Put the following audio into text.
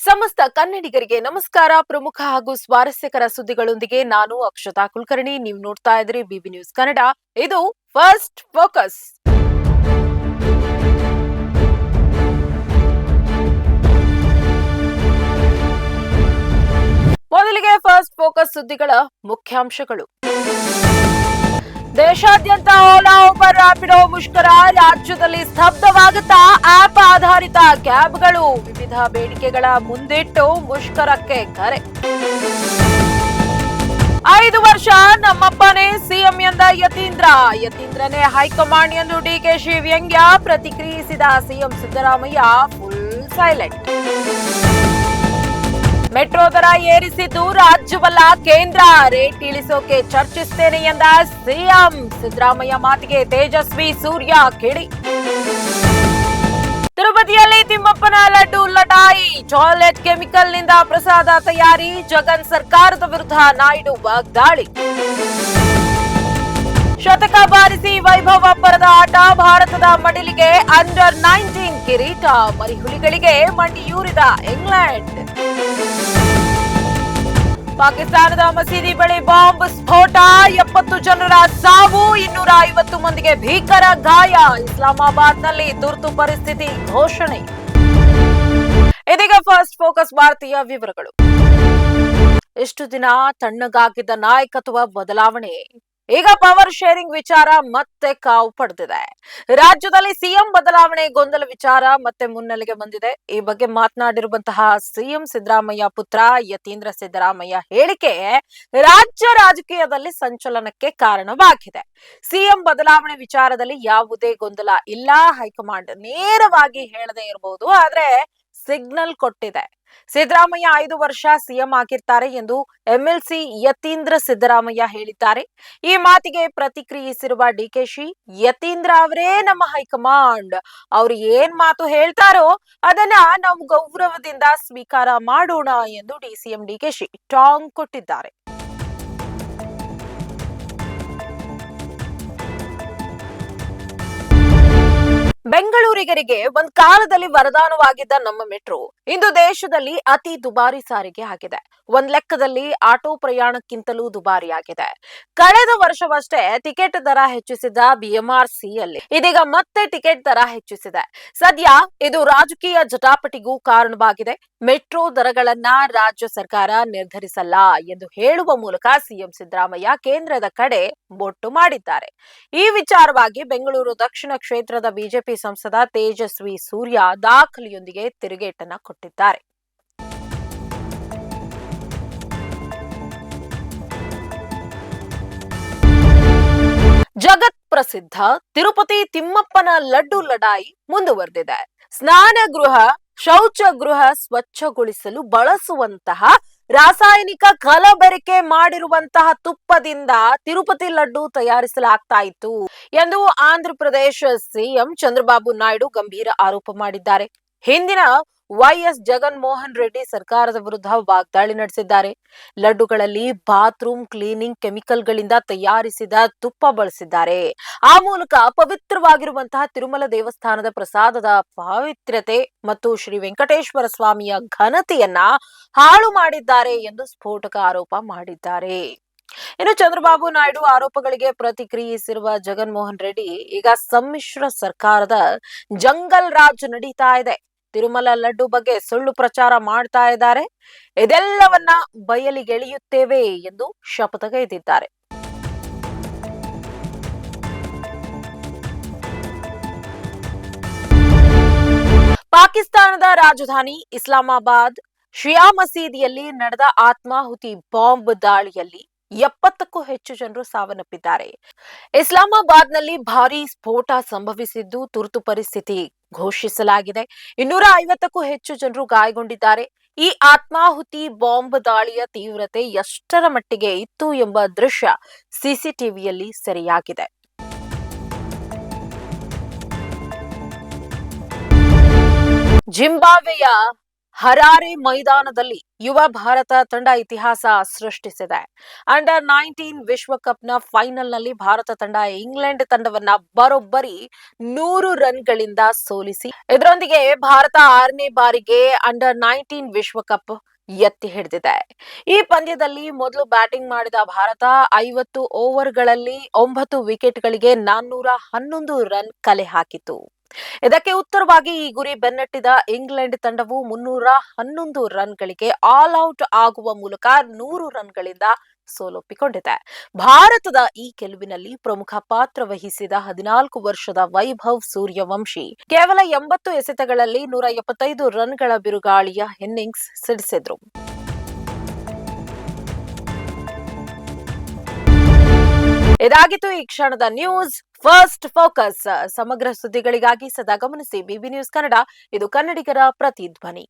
ಸಮಸ್ತ ಕನ್ನಡಿಗರಿಗೆ ನಮಸ್ಕಾರ. ಪ್ರಮುಖ ಹಾಗೂ ಸ್ವಾರಸ್ಯಕರ ಸುದ್ದಿಗಳೊಂದಿಗೆ ನಾನು ಅಕ್ಷತಾ ಕುಲಕರ್ಣಿ. ನೀವು ನೋಡ್ತಾ ಇದ್ರಿ ಬಿಬಿ ನ್ಯೂಸ್ ಕನ್ನಡ. ಇದು ಫಸ್ಟ್ ಫೋಕಸ್. ಮೊದಲಿಗೆ ಫಸ್ಟ್ ಫೋಕಸ್ ಸುದ್ದಿಗಳ ಮುಖ್ಯಾಂಶಗಳು. ದೇಶಾದ್ಯಂತ ಓಲಾ, ಉಬರ್, ರ್ಯಾಪಿಡೋ ಮುಷ್ಕರ. ರಾಜ್ಯದಲ್ಲಿ ಸ್ತಬ್ಧವಾಗುತ್ತಾ ಆಪ್ ಆಧಾರಿತ ಕ್ಯಾಬ್ಗಳು. ವಿವಿಧ ಬೇಡಿಕೆಗಳ ಮುಂದಿಟ್ಟು ಮುಷ್ಕರಕ್ಕೆ ಕರೆ. 5 ವರ್ಷ ನಮ್ಮಪ್ಪನೇ ಸಿಎಂ ಎಂದ ಯತೀಂದ್ರನೇ ಹೈಕಮಾಂಡ್ ಎಂದು ಡಿಕೆಶಿ ವ್ಯಂಗ್ಯ. ಪ್ರತಿಕ್ರಿಯಿಸಿದ CM Siddaramaiah full silent. Metro ದರ ಏರಿಸಿದ್ದು ರಾಜ್ಯವಲ್ಲ ಕೇಂದ್ರ, ರೇಟ್ ಇಳಿಸೋಕೆ ಚರ್ಚಿಸುತ್ತೇನೆ ಎಂದ ಸಿಎಂ. ಸಿದ್ದರಾಮಯ್ಯ ಮಾತಿಗೆ ತೇಜಸ್ವಿ ಸೂರ್ಯ ಕಿಡಿ. ತಿರುಪತಿಯಲ್ಲಿ ತಿಮ್ಮಪ್ಪನ ಲಡ್ಡು ಲಟಾಯಿ. ಟಾಯ್ಲೆಟ್ ಕೆಮಿಕಲ್ ನಿಂದ ಪ್ರಸಾದ ತಯಾರಿ. ಜಗನ್ ಸರ್ಕಾರದ ವಿರುದ್ಧ ನಾಯ್ಡು ವಾಗ್ದಾಳಿ. ಶತಕ ಬಾರಿಸಿ ವೈಭವ ಪರದ ಆಟ. ಭಾರತದ ಮಡಿಲಿಗೆ ಅಂಡರ್-19 ಕಿರೀಟ. ಮರಿಹುಲಿಗಳಿಗೆ ಮಂಡಿಯೂರಿದ ಇಂಗ್ಲೆಂಡ್. ಪಾಕಿಸ್ತಾನದ ಮಸೀದಿ ಬಳಿ ಬಾಂಬ್ ಸ್ಫೋಟ. 70 ಜನರ ಸಾವು, 250 ಮಂದಿಗೆ ಭೀಕರ ಗಾಯ. ಇಸ್ಲಾಮಾಬಾದ್ನಲ್ಲಿ ತುರ್ತು ಪರಿಸ್ಥಿತಿ ಘೋಷಣೆ. ಇದೀಗ ಫಸ್ಟ್ ಫೋಕಸ್ ಭಾರತೀಯ ವಿವರಗಳು. ಇಷ್ಟು ದಿನ ತಣ್ಣಗಾಗಿದ್ದ ನಾಯಕತ್ವ ಬದಲಾವಣೆ ಈಗ ಪವರ್ ಶೇರಿಂಗ್ ವಿಚಾರ ಮತ್ತೆ ಕಾವು ಪಡೆದಿದೆ. ರಾಜ್ಯದಲ್ಲಿ ಸಿಎಂ ಬದಲಾವಣೆ ಗೊಂದಲ ವಿಚಾರ ಮತ್ತೆ ಮುನ್ನೆಲೆಗೆ ಬಂದಿದೆ. ಈ ಬಗ್ಗೆ ಮಾತನಾಡಿರುವಂತಹ ಸಿಎಂ ಸಿದ್ದರಾಮಯ್ಯ ಪುತ್ರ ಯತೀಂದ್ರ ಸಿದ್ದರಾಮಯ್ಯ ಹೇಳಿಕೆ ರಾಜ್ಯ ರಾಜಕೀಯದಲ್ಲಿ ಸಂಚಲನಕ್ಕೆ ಕಾರಣವಾಗಿದೆ. ಸಿಎಂ ಬದಲಾವಣೆ ವಿಚಾರದಲ್ಲಿ ಯಾವುದೇ ಗೊಂದಲ ಇಲ್ಲ. ಹೈಕಮಾಂಡ್ ನೇರವಾಗಿ ಹೇಳದೇ ಇರಬಹುದು, ಆದ್ರೆ ಸಿಗ್ನಲ್ ಕೊಟ್ಟಿದೆ. ಸಿದ್ದರಾಮಯ್ಯ 5 ವರ್ಷ ಸಿಎಂ ಆಗಿರ್ತಾರೆ ಎಂದು ಎಂಎಲ್ಸಿ ಯತೀಂದ್ರ ಸಿದ್ದರಾಮಯ್ಯ ಹೇಳಿದ್ದಾರೆ. ಈ ಮಾತಿಗೆ ಪ್ರತಿಕ್ರಿಯಿಸಿರುವ ಡಿಕೆಶಿ, ಯತೀಂದ್ರ ಅವರೇ ನಮ್ಮ ಹೈಕಮಾಂಡ್, ಅವರು ಏನ್ ಮಾತು ಹೇಳ್ತಾರೋ ಅದನ್ನ ನಾವು ಗೌರವದಿಂದ ಸ್ವೀಕಾರ ಮಾಡೋಣ ಎಂದು ಡಿಸಿಎಂ ಡಿಕೆಶಿ ಟಾಂಗ್ ಕೊಟ್ಟಿದ್ದಾರೆ. ಬೆಂಗಳೂರಿಗರಿಗೆ ಒಂದ್ ಕಾಲದಲ್ಲಿ ವರದಾನವಾಗಿದ್ದ ನಮ್ಮ ಮೆಟ್ರೋ ಇಂದು ದೇಶದಲ್ಲಿ ಅತಿ ದುಬಾರಿ ಸಾರಿಗೆ ಆಗಿದೆ. ಒಂದ್ ಲೆಕ್ಕದಲ್ಲಿ ಆಟೋ ಪ್ರಯಾಣಕ್ಕಿಂತಲೂ ದುಬಾರಿಯಾಗಿದೆ. ಕಳೆದ ವರ್ಷವಷ್ಟೇ ಟಿಕೆಟ್ ದರ ಹೆಚ್ಚಿಸಿದ ಬಿಎಂಆರ್ಸಿಯಲ್ಲಿ ಇದೀಗ ಮತ್ತೆ ಟಿಕೆಟ್ ದರ ಹೆಚ್ಚಿಸಿದೆ. ಸದ್ಯ ಇದು ರಾಜಕೀಯ ಜಟಾಪಟಿಗೂ ಕಾರಣವಾಗಿದೆ. ಮೆಟ್ರೋ ದರಗಳನ್ನ ರಾಜ್ಯ ಸರ್ಕಾರ ನಿರ್ಧರಿಸಲ್ಲ ಎಂದು ಹೇಳುವ ಮೂಲಕ ಸಿಎಂ ಸಿದ್ದರಾಮಯ್ಯ ಕೇಂದ್ರದ ಕಡೆ ಬೊಟ್ಟು ಮಾಡಿದ್ದಾರೆ. ಈ ವಿಚಾರವಾಗಿ ಬೆಂಗಳೂರು ದಕ್ಷಿಣ ಕ್ಷೇತ್ರದ ಬಿಜೆಪಿ ಸಂಸದ ತೇಜಸ್ವಿ ಸೂರ್ಯ ದಾಖಲೆಯೊಂದಿಗೆ ತಿರುಗೇಟನ್ನ ಕೊಟ್ಟಿದ್ದಾರೆ. ಜಗತ್ ಪ್ರಸಿದ್ಧ ತಿರುಪತಿ ತಿಮ್ಮಪ್ಪನ ಲಡ್ಡು ಲಡಾಯಿ ಮುಂದುವರೆದಿದೆ. ಸ್ನಾನಗೃಹ, ಶೌಚಗೃಹ ಸ್ವಚ್ಛಗೊಳಿಸಲು ಬಳಸುವಂತಹ ರಾಸಾಯನಿಕ ಕಲಬೆರಕೆ ಮಾಡಿರುವಂತಹ ತುಪ್ಪದಿಂದ ತಿರುಪತಿ ಲಡ್ಡು ತಯಾರಿಸಲಾಗ್ತಾ ಇತ್ತು ಎಂದು ಆಂಧ್ರಪ್ರದೇಶ ಸಿಎಂ ಚಂದ್ರಬಾಬು ನಾಯ್ಡು ಗಂಭೀರ ಆರೋಪ ಮಾಡಿದ್ದಾರೆ. ಹಿಂದಿನ ವೈಎಸ್ ಜಗನ್ ಮೋಹನ್ ರೆಡ್ಡಿ ಸರ್ಕಾರದ ವಿರುದ್ಧ ವಾಗ್ದಾಳಿ ನಡೆಸಿದ್ದಾರೆ. ಲಡ್ಡುಗಳಲ್ಲಿ ಬಾತ್ರೂಮ್ ಕ್ಲೀನಿಂಗ್ ಕೆಮಿಕಲ್ಗಳಿಂದ ತಯಾರಿಸಿದ ತುಪ್ಪ ಬಳಸಿದ್ದಾರೆ. ಆ ಮೂಲಕ ಪವಿತ್ರವಾಗಿರುವಂತಹ ತಿರುಮಲ ದೇವಸ್ಥಾನದ ಪ್ರಸಾದದ ಪವಿತ್ರತೆ ಮತ್ತು ಶ್ರೀ ವೆಂಕಟೇಶ್ವರ ಸ್ವಾಮಿಯ ಘನತೆಯನ್ನ ಹಾಳು ಮಾಡಿದ್ದಾರೆ ಎಂದು ಸ್ಫೋಟಕ ಆರೋಪ ಮಾಡಿದ್ದಾರೆ. ಇನ್ನು ಚಂದ್ರಬಾಬು ನಾಯ್ಡು ಆರೋಪಗಳಿಗೆ ಪ್ರತಿಕ್ರಿಯಿಸಿರುವ ಜಗನ್ ಮೋಹನ್ ರೆಡ್ಡಿ, ಈಗ ಸಮ್ಮಿಶ್ರ ಸರ್ಕಾರದ ಜಂಗಲ್ ರಾಜ್ ನಡೀತಾ ಇದೆ. ತಿರುಮಲ ಲಡ್ಡು ಬಗ್ಗೆ ಸುಳ್ಳು ಪ್ರಚಾರ ಮಾಡ್ತಾ ಇದ್ದಾರೆ. ಇದೆಲ್ಲವನ್ನ ಬಯಲಿಗೆಳೆಯುತ್ತೇವೆ ಎಂದು ಶಪಥಗೈದಿದ್ದಾರೆ. ಪಾಕಿಸ್ತಾನದ ರಾಜಧಾನಿ ಇಸ್ಲಾಮಾಬಾದ್ ಶಿಯಾ ಮಸೀದಿಯಲ್ಲಿ ನಡೆದ ಆತ್ಮಾಹುತಿ ಬಾಂಬ್ ದಾಳಿಯಲ್ಲಿ 70ಕ್ಕೂ ಹೆಚ್ಚು ಜನರು ಸಾವನ್ನಪ್ಪಿದ್ದಾರೆ. ಇಸ್ಲಾಮಾಬಾದ್ನಲ್ಲಿ ಭಾರೀ ಸ್ಫೋಟ ಸಂಭವಿಸಿದ್ದು ತುರ್ತು ಪರಿಸ್ಥಿತಿ ಘೋಷಿಸಲಾಗಿದೆ. 250ಕ್ಕೂ ಹೆಚ್ಚು ಜನರು ಗಾಯಗೊಂಡಿದ್ದಾರೆ. ಈ ಆತ್ಮಾಹುತಿ ಬಾಂಬ್ ದಾಳಿಯ ತೀವ್ರತೆ ಎಷ್ಟರ ಮಟ್ಟಿಗೆ ಇತ್ತು ಎಂಬ ದೃಶ್ಯ ಸಿಸಿಟಿವಿಯಲ್ಲಿ ಸೆರೆಯಾಗಿದೆ. ಜಿಂಬಾಬ್ವೆಯ ಹರಾರೆ ಮೈದಾನದಲ್ಲಿ ಯುವ ಭಾರತ ತಂಡ ಇತಿಹಾಸ ಸೃಷ್ಟಿಸಿದೆ. ಅಂಡರ್ 19 ವಿಶ್ವಕಪ್ನ ಫೈನಲ್ನಲ್ಲಿ ಭಾರತ ತಂಡ ಇಂಗ್ಲೆಂಡ್ ತಂಡವನ್ನ ಬರೋಬ್ಬರಿ 100 ರನ್ಗಳಿಂದ ಸೋಲಿಸಿ ಇದರೊಂದಿಗೆ ಭಾರತ 6ನೇ ಬಾರಿಗೆ ಅಂಡರ್ 19 ವಿಶ್ವಕಪ್ ಎತ್ತಿ ಹಿಡಿದಿದೆ. ಈ ಪಂದ್ಯದಲ್ಲಿ ಮೊದಲು ಬ್ಯಾಟಿಂಗ್ ಮಾಡಿದ ಭಾರತ 50 ಓವರ್ಗಳಲ್ಲಿ 9 ವಿಕೆಟ್ಗಳಿಗೆ 411 ರನ್ ಕಲೆ ಹಾಕಿತು. ಇದಕ್ಕೆ ಉತ್ತರವಾಗಿ ಈ ಗುರಿ ಬೆನ್ನಟ್ಟಿದ ಇಂಗ್ಲೆಂಡ್ ತಂಡವು 311 ರನ್ಗಳಿಗೆ ಆಲ್ ಔಟ್ ಆಗುವ ಮೂಲಕ 100 ರನ್ಗಳಿಂದ ಸೋಲೊಪ್ಪಿಕೊಂಡಿದೆ. ಭಾರತದ ಈ ಗೆಲುವಿನಲ್ಲಿ ಪ್ರಮುಖ ಪಾತ್ರ ವಹಿಸಿದ 14 ವರ್ಷದ ವೈಭವ್ ಸೂರ್ಯವಂಶಿ ಕೇವಲ 80 ಎಸೆತಗಳಲ್ಲಿ 175 ರನ್ಗಳ ಬಿರುಗಾಳಿಯ ಇನ್ನಿಂಗ್ಸ್ ಸಿಡಿಸಿದ್ರು. ಇದಾಗಿತ್ತು ಈ ಕ್ಷಣದ ನ್ಯೂಸ್ ಫಸ್ಟ್ ಫೋಕಸ್. ಸಮಗ್ರ ಸುದ್ದಿಗಳಿಗಾಗಿ ಸದಾ ಗಮನಿಸಿ ಬಿಬಿ ನ್ಯೂಸ್ ಕನ್ನಡ. ಇದು ಕನ್ನಡಿಗರ ಪ್ರತಿಧ್ವನಿ.